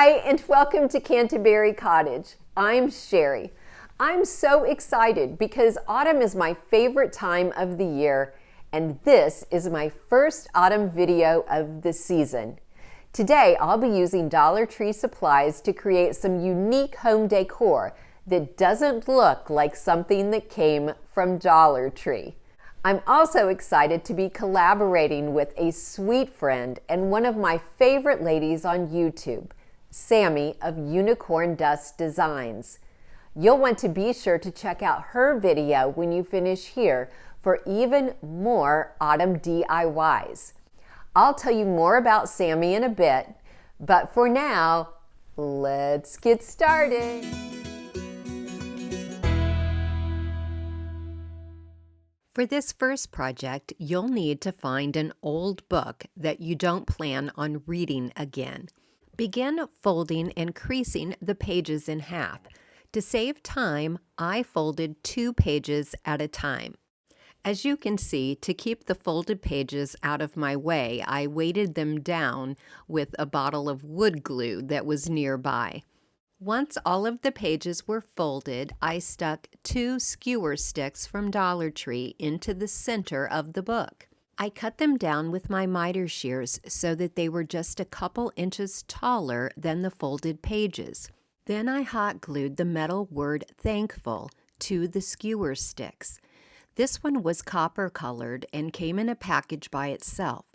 Hi, and welcome to Canterbury Cottage. I'm Sherry. I'm so excited because autumn is my favorite time of the year, and this is my first autumn video of the season. Today, I'll be using Dollar Tree supplies to create some unique home decor that doesn't look like something that came from Dollar Tree. I'm also excited to be collaborating with a sweet friend and one of my favorite ladies on YouTube, Sammy of Unicorn Dust Designs. You'll want to be sure to check out her video when you finish here for even more autumn DIYs. I'll tell you more about Sammy in a bit, but for now, let's get started. For this first project, you'll need to find an old book that you don't plan on reading again. Begin folding and creasing the pages in half. To save time, I folded 2 pages at a time. As you can see, to keep the folded pages out of my way, I weighted them down with a bottle of wood glue that was nearby. Once all of the pages were folded, I stuck 2 skewer sticks from Dollar Tree into the center of the book. I cut them down with my miter shears so that they were just a couple inches taller than the folded pages. Then I hot glued the metal word thankful to the skewer sticks. This one was copper colored and came in a package by itself.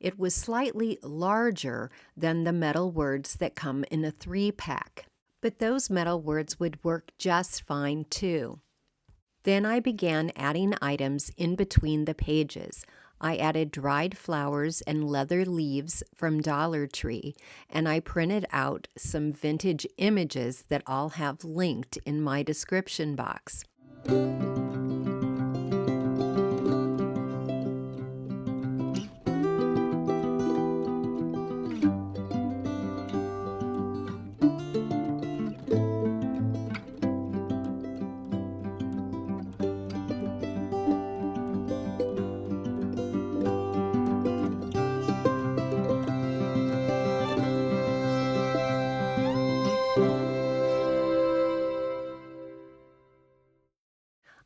It was slightly larger than the metal words that come in a 3-pack. But those metal words would work just fine too. Then I began adding items in between the pages. I added dried flowers and leather leaves from Dollar Tree, and I printed out some vintage images that I'll have linked in my description box.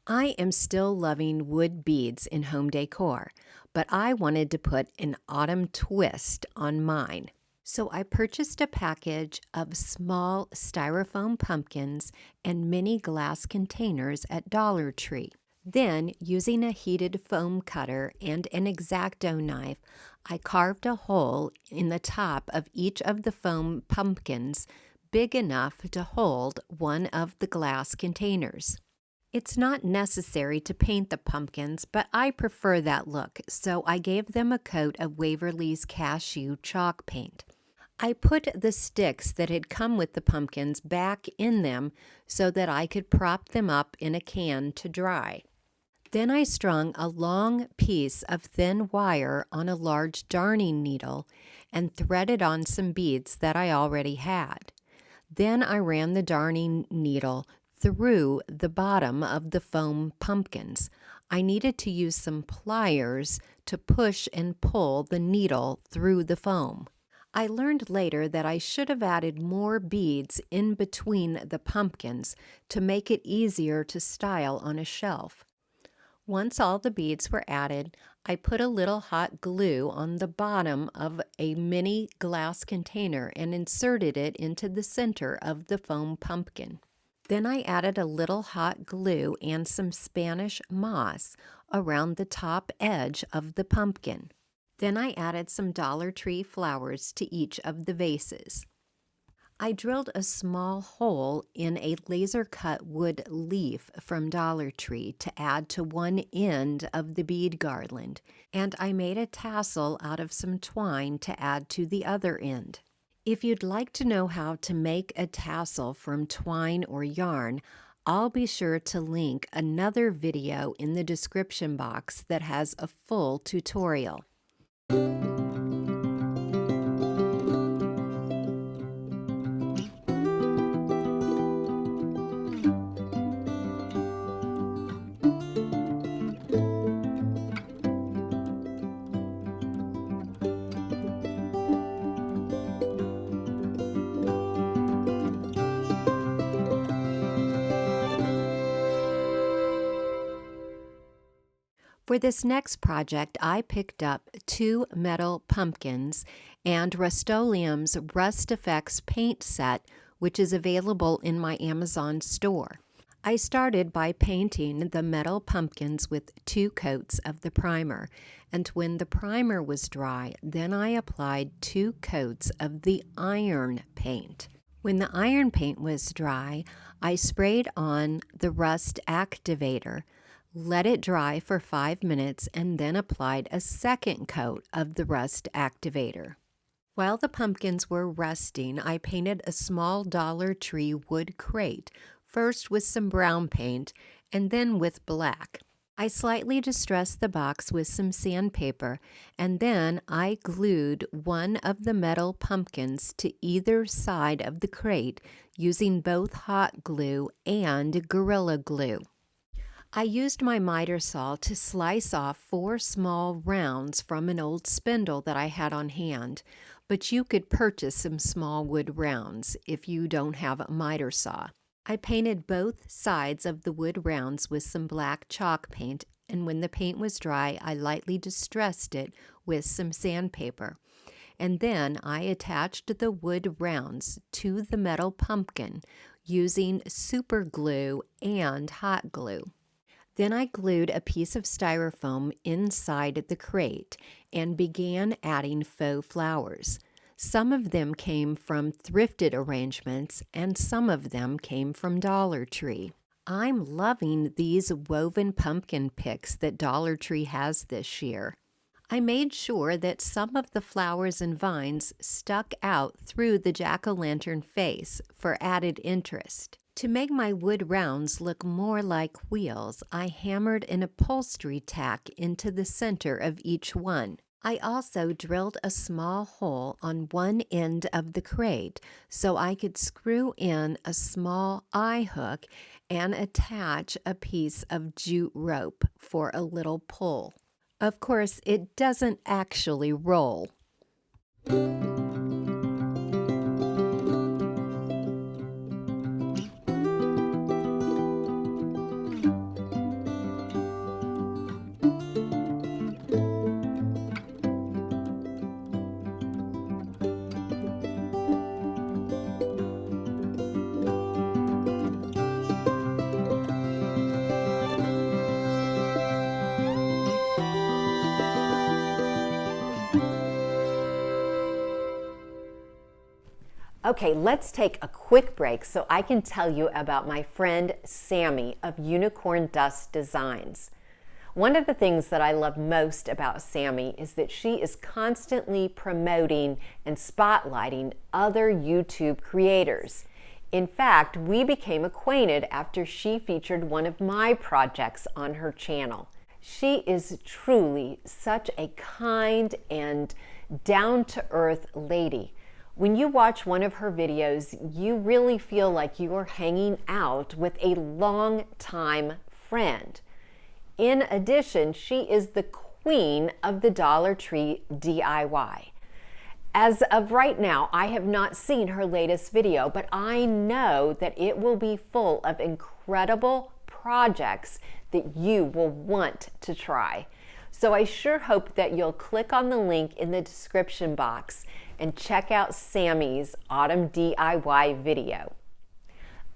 I am still loving wood beads in home decor, but I wanted to put an autumn twist on mine. So I purchased a package of small styrofoam pumpkins and mini glass containers at Dollar Tree. Then, using a heated foam cutter and an X-Acto knife, I carved a hole in the top of each of the foam pumpkins big enough to hold one of the glass containers. It's not necessary to paint the pumpkins, but I prefer that look, so I gave them a coat of Waverly's Cashew chalk paint. I put the sticks that had come with the pumpkins back in them so that I could prop them up in a can to dry. Then I strung a long piece of thin wire on a large darning needle and threaded on some beads that I already had. Then I ran the darning needle through the bottom of the foam pumpkins. I needed to use some pliers to push and pull the needle through the foam. I learned later that I should have added more beads in between the pumpkins to make it easier to style on a shelf. Once all the beads were added, I put a little hot glue on the bottom of a mini glass container and inserted it into the center of the foam pumpkin. Then I added a little hot glue and some Spanish moss around the top edge of the pumpkin. Then I added some Dollar Tree flowers to each of the vases. I drilled a small hole in a laser-cut wood leaf from Dollar Tree to add to one end of the bead garland, and I made a tassel out of some twine to add to the other end. If you'd like to know how to make a tassel from twine or yarn, I'll be sure to link another video in the description box that has a full tutorial. For this next project, I picked up 2 metal pumpkins and Rust-Oleum's Rust Effects paint set, which is available in my Amazon store. I started by painting the metal pumpkins with 2 coats of the primer, and when the primer was dry, then I applied 2 coats of the iron paint. When the iron paint was dry, I sprayed on the rust activator, let it dry for 5 minutes, and then applied a second coat of the rust activator. While the pumpkins were rusting, I painted a small Dollar Tree wood crate, first with some brown paint and then with black. I slightly distressed the box with some sandpaper, and then I glued one of the metal pumpkins to either side of the crate using both hot glue and Gorilla Glue. I used my miter saw to slice off 4 small rounds from an old spindle that I had on hand, but you could purchase some small wood rounds if you don't have a miter saw. I painted both sides of the wood rounds with some black chalk paint, and when the paint was dry, I lightly distressed it with some sandpaper. And then I attached the wood rounds to the metal pumpkin using super glue and hot glue. Then I glued a piece of styrofoam inside the crate and began adding faux flowers. Some of them came from thrifted arrangements, and some of them came from Dollar Tree. I'm loving these woven pumpkin picks that Dollar Tree has this year. I made sure that some of the flowers and vines stuck out through the jack-o'-lantern face for added interest. To make my wood rounds look more like wheels, I hammered an upholstery tack into the center of each one. I also drilled a small hole on one end of the crate so I could screw in a small eye hook and attach a piece of jute rope for a little pull. Of course, it doesn't actually roll. Okay, let's take a quick break so I can tell you about my friend Sammy of Unicorn Dust Designs. One of the things that I love most about Sammy is that she is constantly promoting and spotlighting other YouTube creators. In fact, we became acquainted after she featured one of my projects on her channel. She is truly such a kind and down-to-earth lady. When you watch one of her videos, you really feel like you are hanging out with a long-time friend. In addition, she is the queen of the Dollar Tree DIY. As of right now, I have not seen her latest video, but I know that it will be full of incredible projects that you will want to try. So I sure hope that you'll click on the link in the description box and check out Sammy's Autumn DIY video.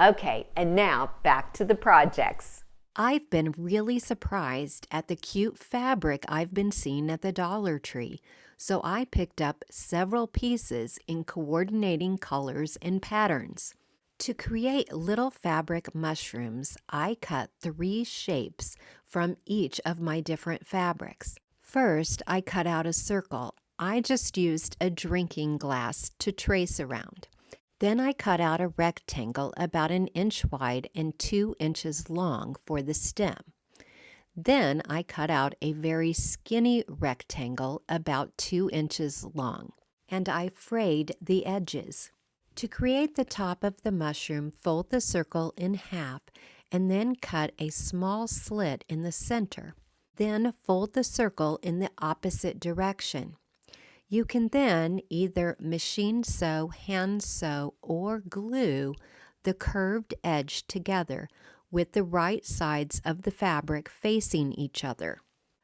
Okay, and now back to the projects. I've been really surprised at the cute fabric I've been seeing at the Dollar Tree, so I picked up several pieces in coordinating colors and patterns. To create little fabric mushrooms, I cut 3 shapes from each of my different fabrics. First, I cut out a circle. I just used a drinking glass to trace around. Then I cut out a rectangle about 1 inch wide and 2 inches long for the stem. Then I cut out a very skinny rectangle about 2 inches long, and I frayed the edges. To create the top of the mushroom, fold the circle in half and then cut a small slit in the center. Then fold the circle in the opposite direction. You can then either machine sew, hand sew, or glue the curved edge together with the right sides of the fabric facing each other.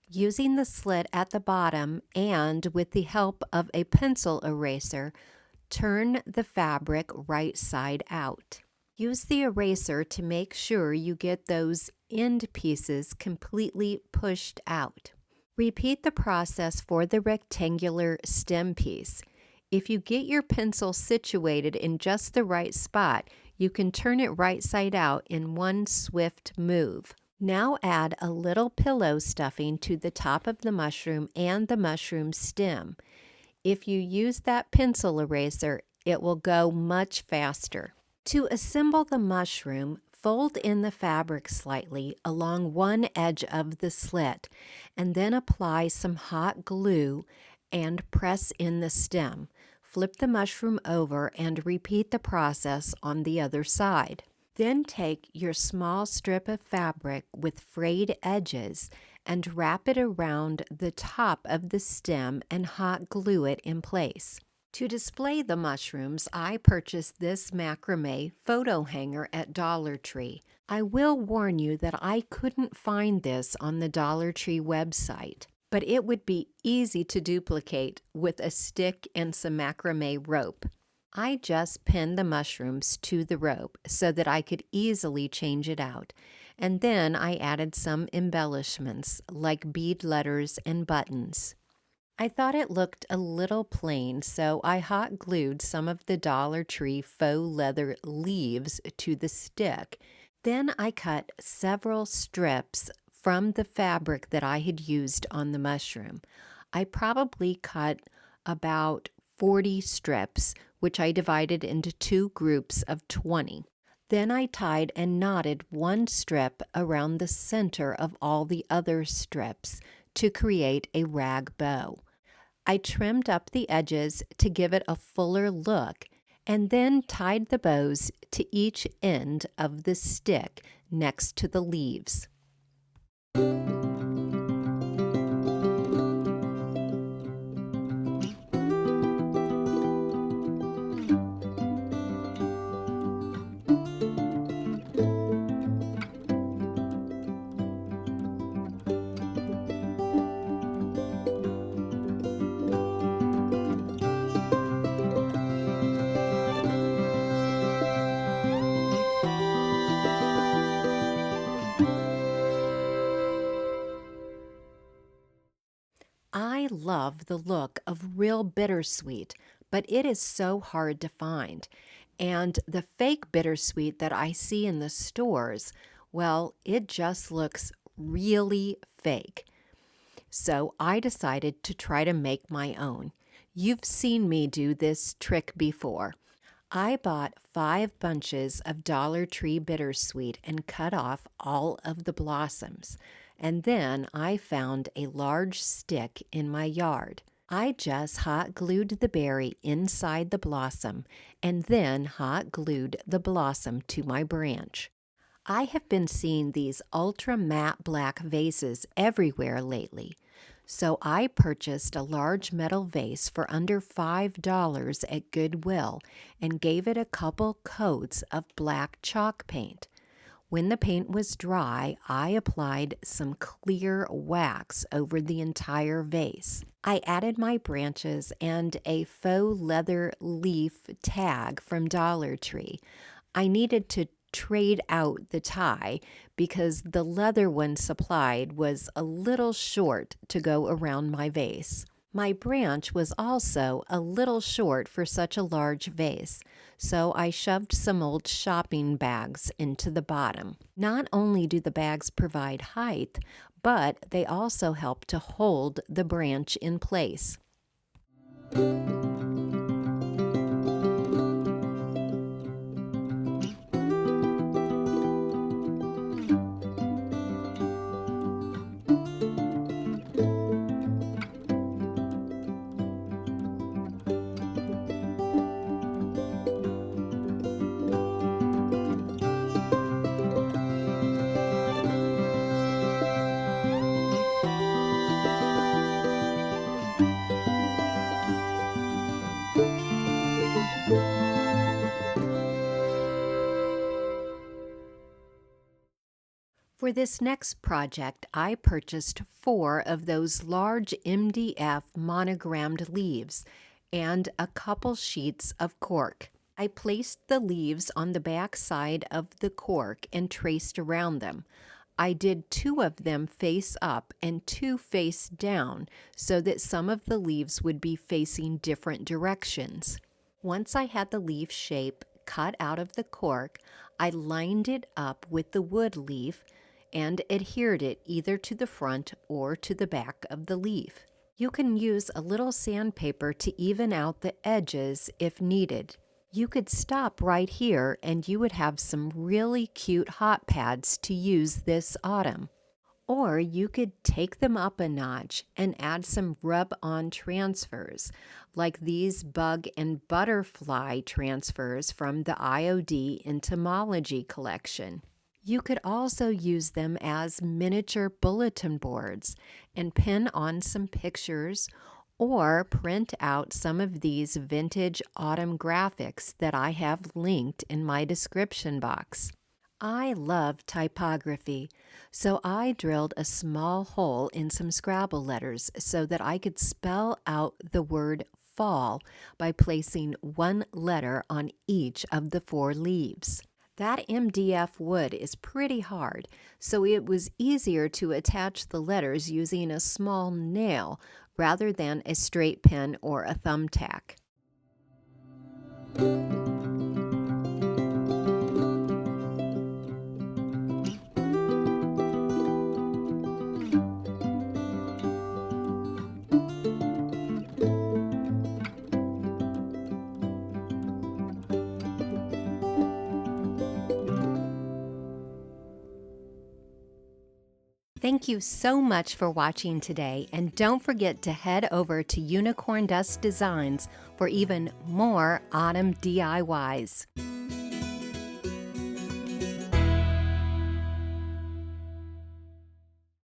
Using the slit at the bottom and with the help of a pencil eraser, turn the fabric right side out. Use the eraser to make sure you get those end pieces completely pushed out. Repeat the process for the rectangular stem piece. If you get your pencil situated in just the right spot, you can turn it right side out in one swift move. Now add a little pillow stuffing to the top of the mushroom and the mushroom stem. If you use that pencil eraser, it will go much faster. To assemble the mushroom, fold in the fabric slightly along one edge of the slit, and then apply some hot glue and press in the stem. Flip the mushroom over and repeat the process on the other side. Then take your small strip of fabric with frayed edges and wrap it around the top of the stem and hot glue it in place. To display the mushrooms, I purchased this macrame photo hanger at Dollar Tree. I will warn you that I couldn't find this on the Dollar Tree website, but it would be easy to duplicate with a stick and some macrame rope. I just pinned the mushrooms to the rope so that I could easily change it out, and then I added some embellishments like bead letters and buttons. I thought it looked a little plain, so I hot glued some of the Dollar Tree faux leather leaves to the stick. Then I cut several strips from the fabric that I had used on the mushroom. I probably cut about 40 strips, which I divided into two groups of 20. Then I tied and knotted one strip around the center of all the other strips to create a rag bow. I trimmed up the edges to give it a fuller look and then tied the bows to each end of the stick next to the leaves. I love the look of real bittersweet, but it is so hard to find. And the fake bittersweet that I see in the stores, well, it just looks really fake. So I decided to try to make my own. You've seen me do this trick before. I bought 5 bunches of Dollar Tree bittersweet and cut off all of the blossoms. And then I found a large stick in my yard. I just hot glued the berry inside the blossom and then hot glued the blossom to my branch. I have been seeing these ultra matte black vases everywhere lately. So I purchased a large metal vase for under $5 at Goodwill and gave it a couple coats of black chalk paint. When the paint was dry, I applied some clear wax over the entire vase. I added my branches and a faux leather leaf tag from Dollar Tree. I needed to trade out the tie because the leather one supplied was a little short to go around my vase. My branch was also a little short for such a large vase, so I shoved some old shopping bags into the bottom. Not only do the bags provide height, but they also help to hold the branch in place. For this next project, I purchased 4 of those large MDF monogrammed leaves and a couple sheets of cork. I placed the leaves on the back side of the cork and traced around them. I did 2 of them face up and 2 face down so that some of the leaves would be facing different directions. Once I had the leaf shape cut out of the cork, I lined it up with the wood leaf and adhered it either to the front or to the back of the leaf. You can use a little sandpaper to even out the edges if needed. You could stop right here and you would have some really cute hot pads to use this autumn. Or you could take them up a notch and add some rub-on transfers, like these bug and butterfly transfers from the IOD Entomology collection. You could also use them as miniature bulletin boards and pin on some pictures or print out some of these vintage autumn graphics that I have linked in my description box. I love typography, so I drilled a small hole in some Scrabble letters so that I could spell out the word fall by placing 1 letter on each of the 4 leaves. That MDF wood is pretty hard, so it was easier to attach the letters using a small nail rather than a straight pin or a thumbtack. Thank you so much for watching today, and don't forget to head over to Unicorn Dust Designs for even more autumn DIYs.